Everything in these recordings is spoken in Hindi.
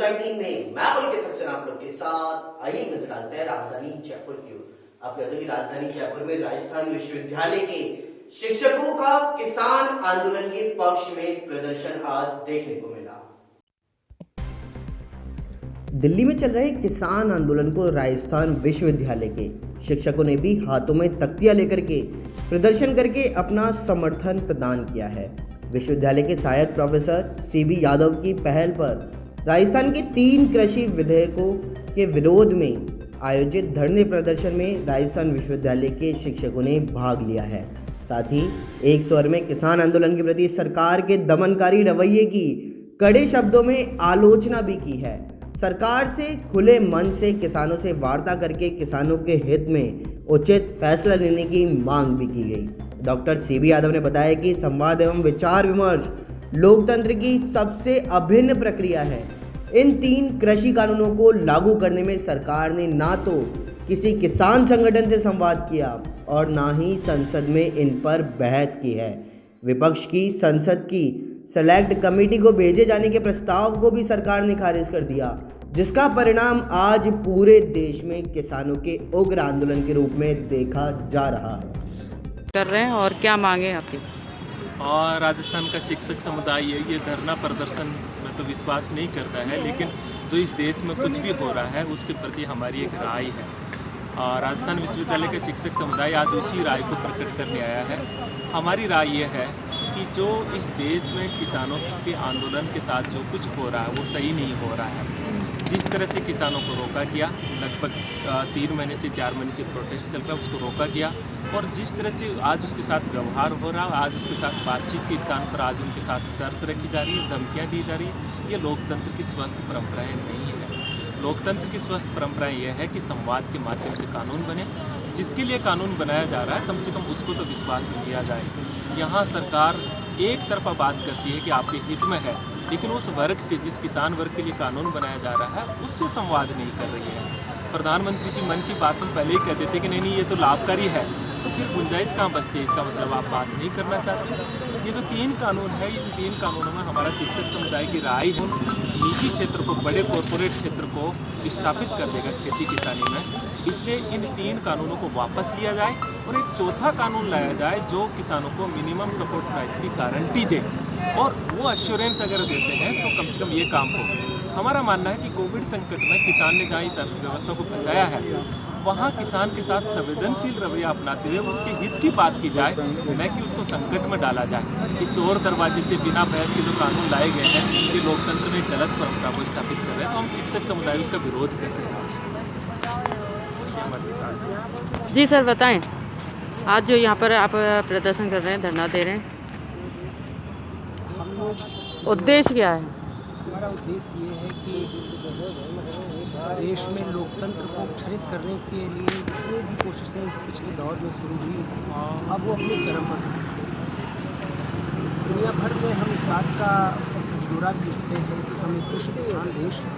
19 में मैं पुलकित सक्सेना आप लोग के साथ आइए नजर डालते हैं राजधानी जयपुर की ओर। आपको बता दें कि राजधानी जयपुर में राजस्थान विश्वविद्यालय के शिक्षकों का किसान आंदोलन के पक्ष में प्रदर्शन आज देखने को मिला। दिल्ली में चल रहे किसान आंदोलन को राजस्थान विश्वविद्यालय के शिक्षकों ने भी हाथों में तख्तियां लेकर के प्रदर्शन करके अपना समर्थन प्रदान किया है। विश्वविद्यालय के सहायक प्रोफेसर सीबी यादव की पहल पर राजस्थान के 3 कृषि विधेयकों के विरोध में आयोजित धरने प्रदर्शन में राजस्थान विश्वविद्यालय के शिक्षकों ने भाग लिया है। साथ ही एक स्वर में किसान आंदोलन के प्रति सरकार के दमनकारी रवैये की कड़े शब्दों में आलोचना भी की है। सरकार से खुले मन से किसानों से वार्ता करके किसानों के हित में उचित फैसला लेने की मांग भी की गई। डॉक्टर सीबी यादव ने बताया कि संवाद एवं विचार विमर्श लोकतंत्र की सबसे अभिन्न प्रक्रिया है। इन 3 कृषि कानूनों को लागू करने में सरकार ने ना तो किसी किसान संगठन से संवाद किया और ना ही संसद में इन पर बहस की है। विपक्ष की संसद की सेलेक्ट कमेटी को भेजे जाने के प्रस्ताव को भी सरकार ने खारिज कर दिया, जिसका परिणाम आज पूरे देश में किसानों के उग्र आंदोलन के रूप में देखा जा रहा है। कर रहे हैं और क्या मांगे आपकी? और राजस्थान का शिक्षक समुदाय ये धरना प्रदर्शन में तो विश्वास नहीं करता है, लेकिन जो इस देश में कुछ भी हो रहा है उसके प्रति हमारी एक राय है। और राजस्थान विश्वविद्यालय के शिक्षक समुदाय आज उसी राय को प्रकट करने आया है। हमारी राय ये है कि जो इस देश में किसानों के आंदोलन के साथ जो कुछ हो रहा है वो सही नहीं हो रहा है। जिस तरह से किसानों को रोका गया, लगभग 3 महीने से 4 महीने से प्रोटेस्ट चल रहा है, उसको रोका गया, और जिस तरह से आज उसके साथ व्यवहार हो रहा है, आज उसके साथ बातचीत के स्थान पर आज उनके साथ शर्त रखी जा रही है, धमकियाँ दी जा रही है, ये लोकतंत्र की स्वस्थ परंपराएं नहीं है। लोकतंत्र की स्वस्थ परंपराएं यह है कि संवाद के माध्यम से कानून बने। जिसके लिए कानून बनाया जा रहा है कम से कम उसको तो विश्वास में लिया जाए। यहाँ सरकार एक तरफा बात करती है कि आपके हित में है, लेकिन उस वर्ग से, जिस किसान वर्ग के लिए कानून बनाया जा रहा है, उससे संवाद नहीं कर रही है। प्रधानमंत्री जी मन की बात में पहले ही कह देते कि नहीं ये तो लाभकारी है, तो फिर गुंजाइश कहाँ बचती है? इसका मतलब आप बात नहीं करना चाहते। ये जो 3 कानून है, इन 3 कानूनों में हमारा शिक्षक समुदाय की राय है निजी क्षेत्र को, बड़े कॉरपोरेट क्षेत्र को विस्थापित कर देगा खेती किसानी में। इसलिए इन 3 कानूनों को वापस लिया जाए और एक चौथा कानून लाया जाए जो किसानों को मिनिमम सपोर्ट प्राइस की गारंटी दे, और वो एश्योरेंस अगर देते हैं तो कम से कम ये काम हो। हमारा मानना है कि कोविड संकट में किसान ने जहाँ इस अर्थव्यवस्था को बचाया है, वहाँ किसान के साथ संवेदनशील रवैया अपनाते हुए उसके हित की बात की जाए, न कि उसको संकट में डाला जाए। कि चोर दरवाजे से बिना बहस के जो कानून लाए गए हैं, ये लोकतंत्र में गलत परंपरा को स्थापित कर रहे हैं, तो हम शिक्षक समुदाय उसका विरोध कर रहे हैं। जी सर, बताएं, आज जो यहाँ पर आप प्रदर्शन कर रहे हैं, धरना दे रहे हैं, उद्देश्य क्या है? हमारा उद्देश्य ये है कि देश में लोकतंत्र को क्षरित करने के लिए जितनी भी कोशिशें इस पिछले दौर में शुरू हुई, अब वो अपने चरम पर हैं। दुनिया भर में हम इस बात का ढिंढोरा पीटते हैं कि हम एक कृषि प्रधान देश हैं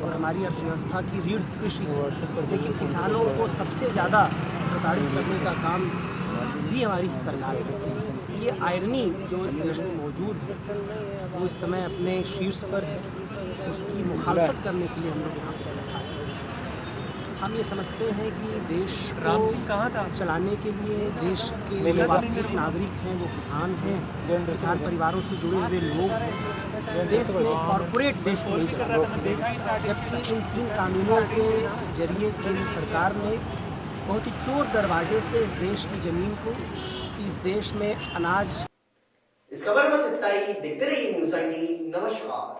और हमारी अर्थव्यवस्था की रीढ़ कृषि है, लेकिन किसानों को सबसे ज़्यादा प्रताड़ित करने का काम भी हमारी सरकार करती है। ये आयरनी जो इस देश में मौजूद है, वो इस समय अपने शीर्ष पर है, उसकी मुखालफत करने के लिए हम लोग यहाँ पर बैठा है। हम ये समझते हैं कि देश को चलाने के लिए देश के जो वास्तविक नागरिक हैं वो किसान हैं, किसान परिवारों से जुड़े हुए लोग हैं। देश में कॉरपोरेट देश को नहीं चला सकते, जबकि इन 3 कानूनों के जरिए केंद्र सरकार ने बहुत ही चोर दरवाजे से इस देश की ज़मीन को, इस देश में अनाज। इस खबर बस इतना ही। देखते रहिए न्यूज़ 19। नमस्कार।